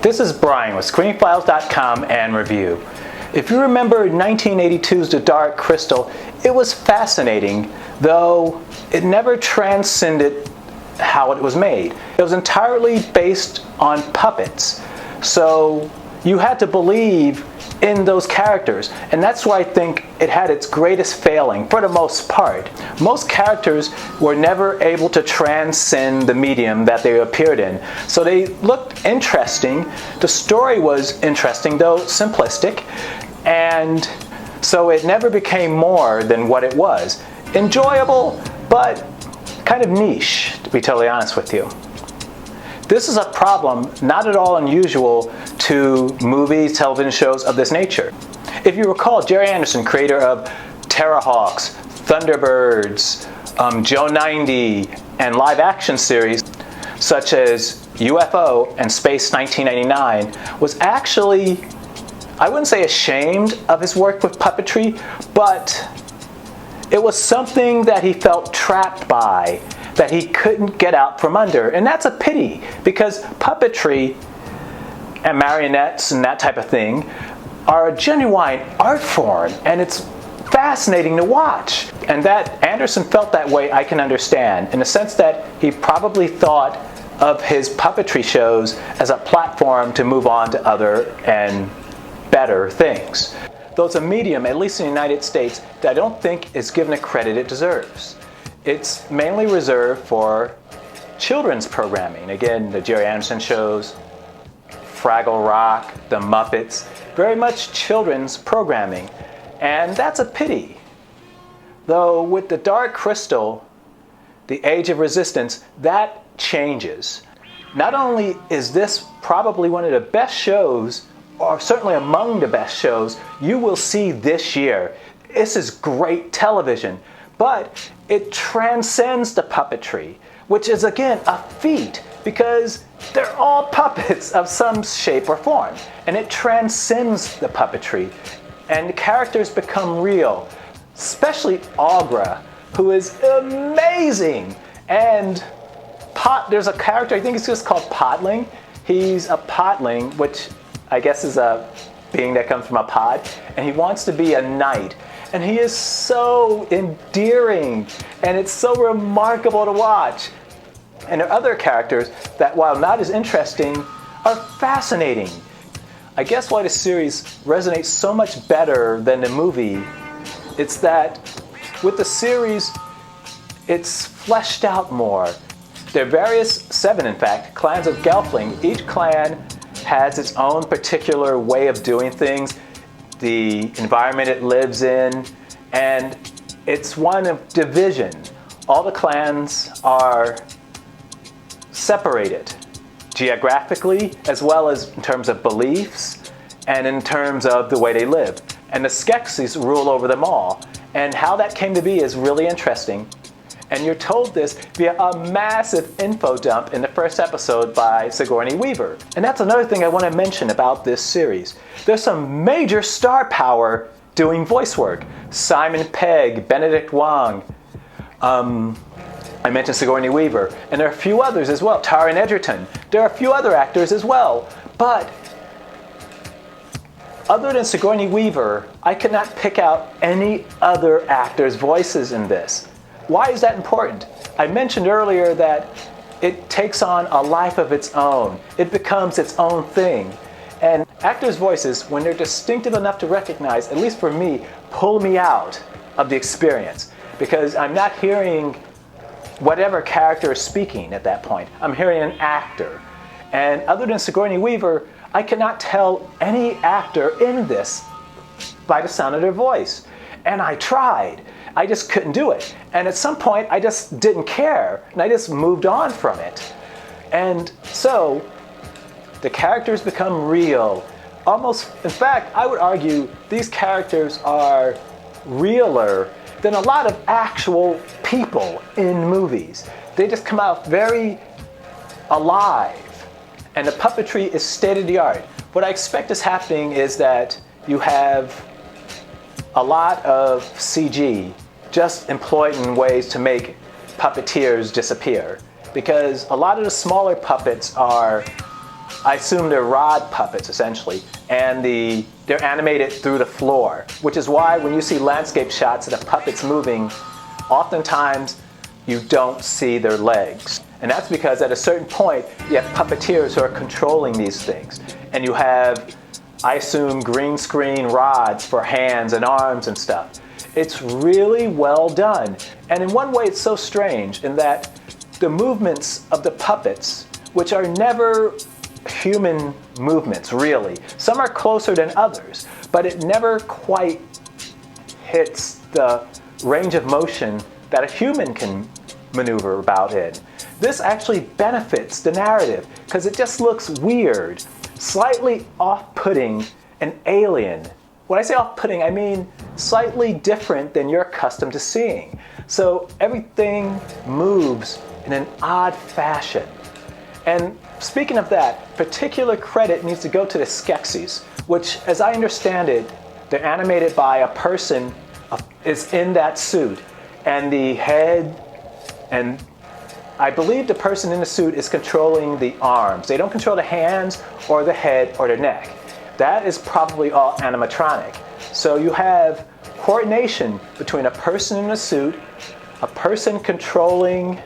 This is Brian with ScreenFiles.com and Review. If you remember 1982's The Dark Crystal, it was fascinating, though it never transcended how it was made. It was entirely based on puppets, so you had to believe in those characters, and that's why I think it had its greatest failing for the most part. Most characters were never able to transcend the medium that they appeared in, so they looked interesting. The story was interesting, though simplistic, and so it never became more than what it was. Enjoyable, but kind of niche, to be totally honest with you. This is a problem not at all unusual to movies, television shows of this nature. If you recall, Gerry Anderson, creator of Terrahawks, Thunderbirds, Joe 90, and live action series such as UFO and Space 1999, was actually, I wouldn't say ashamed of his work with puppetry, but it was something that he felt trapped by, that he couldn't get out from under. And that's a pity, because puppetry and marionettes and that type of thing are a genuine art form, and it's fascinating to watch. And that Anderson felt that way, I can understand, in the sense that he probably thought of his puppetry shows as a platform to move on to other and better things. Though it's a medium, at least in the United States, that I don't think is given the credit it deserves. It's mainly reserved for children's programming. Again, the Gerry Anderson shows, Fraggle Rock, The Muppets, very much children's programming. And that's a pity. Though with The Dark Crystal, The Age of Resistance, that changes. Not only is this probably one of the best shows, or certainly among the best shows you will see this year. This is great television. But it transcends the puppetry, which is again a feat, because they're all puppets of some shape or form. And it transcends the puppetry, and the characters become real, especially Aughra, who is amazing. And there's a character, I think it's just called Podling. He's a podling, which I guess is a being that comes from a pod, and he wants to be a knight. And he is so endearing, and it's so remarkable to watch. And there are other characters that, while not as interesting, are fascinating. I guess why the series resonates so much better than the movie, it's that with the series, it's fleshed out more. There are various, 7 in fact, clans of Gelfling. Each clan has its own particular way of doing things, the environment it lives in, and it's one of division. All the clans are separated geographically, as well as in terms of beliefs and in terms of the way they live. And the Skeksis rule over them all. And how that came to be is really interesting. And you're told this via a massive info dump in the first episode by Sigourney Weaver. And that's another thing I want to mention about this series. There's some major star power doing voice work. Simon Pegg, Benedict Wong, I mentioned Sigourney Weaver, and there are a few others as well. Taron Egerton. There are a few other actors as well. But other than Sigourney Weaver, I could not pick out any other actors' voices in this. Why is that important? I mentioned earlier that it takes on a life of its own. It becomes its own thing. And actors' voices, when they're distinctive enough to recognize, at least for me, pull me out of the experience. Because I'm not hearing whatever character is speaking at that point. I'm hearing an actor. And other than Sigourney Weaver, I cannot tell any actor in this by the sound of their voice. And I tried. I just couldn't do it. And at some point, I just didn't care. And I just moved on from it. And so, the characters become real. Almost, in fact, I would argue these characters are realer than a lot of actual people in movies. They just come out very alive. And the puppetry is state of the art. What I expect is happening is that you have a lot of CG just employed in ways to make puppeteers disappear. Because a lot of the smaller puppets are, I assume they're rod puppets essentially, and they're animated through the floor, which is why when you see landscape shots of the puppets moving, oftentimes you don't see their legs. And that's because at a certain point, you have puppeteers who are controlling these things. And you have, I assume, green screen rods for hands and arms and stuff. It's really well done. And in one way, it's so strange in that the movements of the puppets, which are never human movements, really. Some are closer than others, but it never quite hits the range of motion that a human can maneuver about in. This actually benefits the narrative because it just looks weird, slightly off-putting and alien. When I say off-putting, I mean slightly different than you're accustomed to seeing. So everything moves in an odd fashion. And speaking of that, particular credit needs to go to the Skeksis, which, as I understand it, they're animated by a person is in that suit, and the head, and I believe the person in the suit is controlling the arms. They don't control the hands or the head or the neck. That is probably all animatronic. So you have coordination between a person in a suit, a person controlling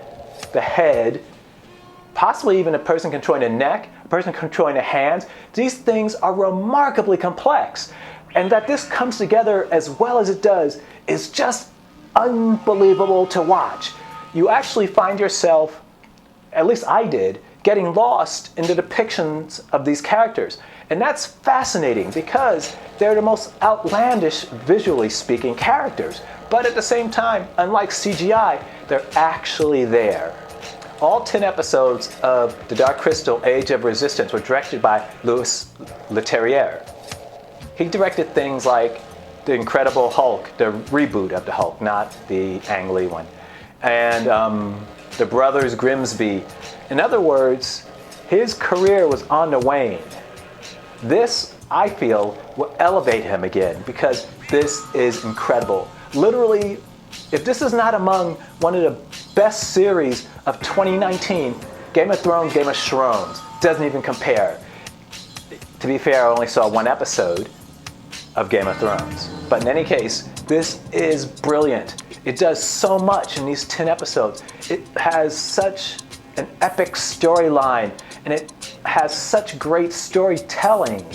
the head, possibly even a person controlling the neck, a person controlling the hands. These things are remarkably complex. And that this comes together as well as it does is just unbelievable to watch. You actually find yourself, at least I did, getting lost in the depictions of these characters. And that's fascinating because they're the most outlandish, visually speaking, characters. But at the same time, unlike CGI, they're actually there. All 10 episodes of The Dark Crystal: Age of Resistance were directed by Louis Leterrier. He directed things like The Incredible Hulk, the reboot of the Hulk, not the Ang Lee one, and The Brothers Grimsby. In other words, his career was on the wane. This, I feel, will elevate him again because this is incredible. Literally, if this is not among one of the best series of 2019, Game of Thrones, Game of Thrones doesn't even compare. To be fair, I only saw one episode of Game of Thrones. But in any case, this is brilliant. It does so much in these 10 episodes. It has such an epic storyline, and it has such great storytelling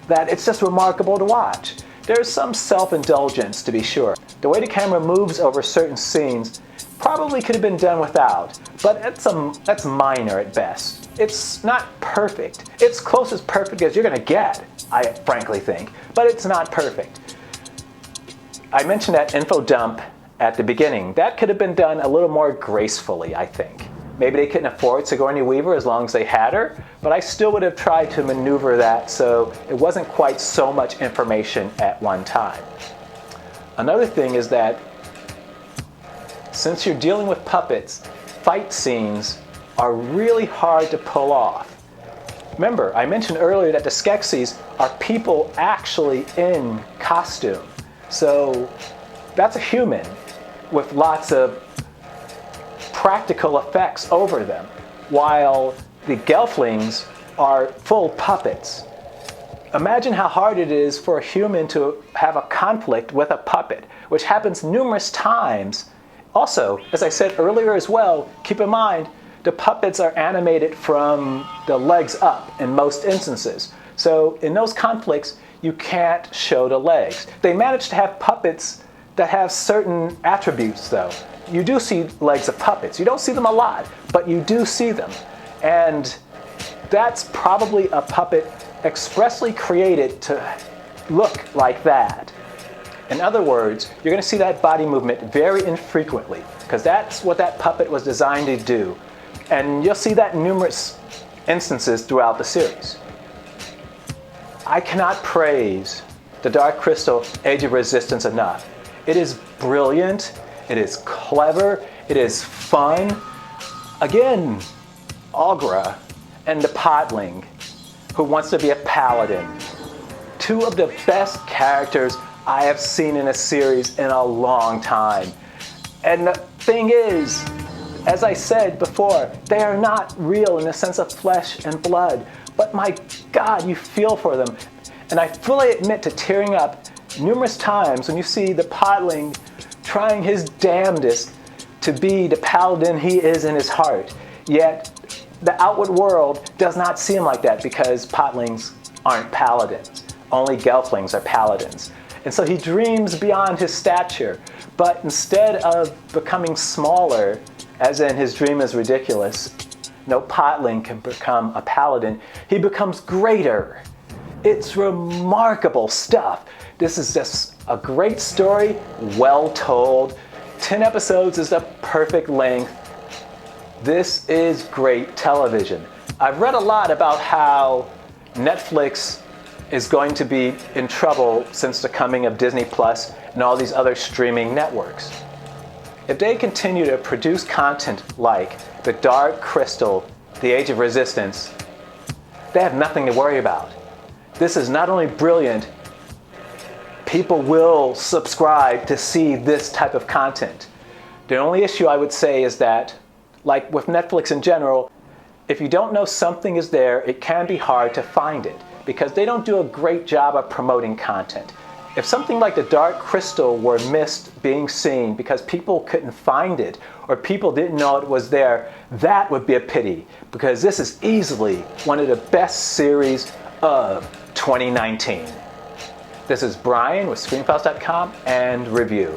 that it's just remarkable to watch. There's some self-indulgence, to be sure. The way the camera moves over certain scenes probably could have been done without, but that's minor at best. It's not perfect. It's close as perfect as you're going to get, I frankly think, but it's not perfect. I mentioned that info dump at the beginning. That could have been done a little more gracefully, I think. Maybe they couldn't afford Sigourney Weaver as long as they had her, but I still would have tried to maneuver that so it wasn't quite so much information at one time. Another thing is that since you're dealing with puppets, fight scenes are really hard to pull off. Remember, I mentioned earlier that the Skeksis are people actually in costume. So that's a human with lots of practical effects over them, while the Gelflings are full puppets. Imagine how hard it is for a human to have a conflict with a puppet, which happens numerous times. Also, as I said earlier as well, keep in mind, the puppets are animated from the legs up in most instances. So in those conflicts, you can't show the legs. They manage to have puppets that have certain attributes, though. You do see legs of puppets. You don't see them a lot, but you do see them. And that's probably a puppet expressly created to look like that. In other words, you're going to see that body movement very infrequently, because that's what that puppet was designed to do. And you'll see that in numerous instances throughout the series. I cannot praise The Dark Crystal: Age of Resistance enough. It is brilliant, it is clever, it is fun. Again, Aughra and the Podling, who wants to be a paladin, two of the best characters I have seen in a series in a long time. And the thing is, as I said before, they are not real in the sense of flesh and blood. But my God, you feel for them. And I fully admit to tearing up numerous times when you see the podling trying his damnedest to be the paladin he is in his heart. Yet the outward world does not see him like that because podlings aren't paladins. Only gelflings are paladins. And so he dreams beyond his stature. But instead of becoming smaller, as in his dream is ridiculous, no podling can become a paladin. He becomes greater. It's remarkable stuff. This is just a great story, well told. 10 episodes is the perfect length. This is great television. I've read a lot about how Netflix is going to be in trouble since the coming of Disney Plus and all these other streaming networks. If they continue to produce content like The Dark Crystal, The Age of Resistance, they have nothing to worry about. This is not only brilliant, people will subscribe to see this type of content. The only issue I would say is that, like with Netflix in general, if you don't know something is there, it can be hard to find it because they don't do a great job of promoting content. If something like The Dark Crystal were missed being seen because people couldn't find it or people didn't know it was there, that would be a pity because this is easily one of the best series of 2019. This is Brian with ScreenFiles.com and Review.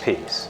Peace.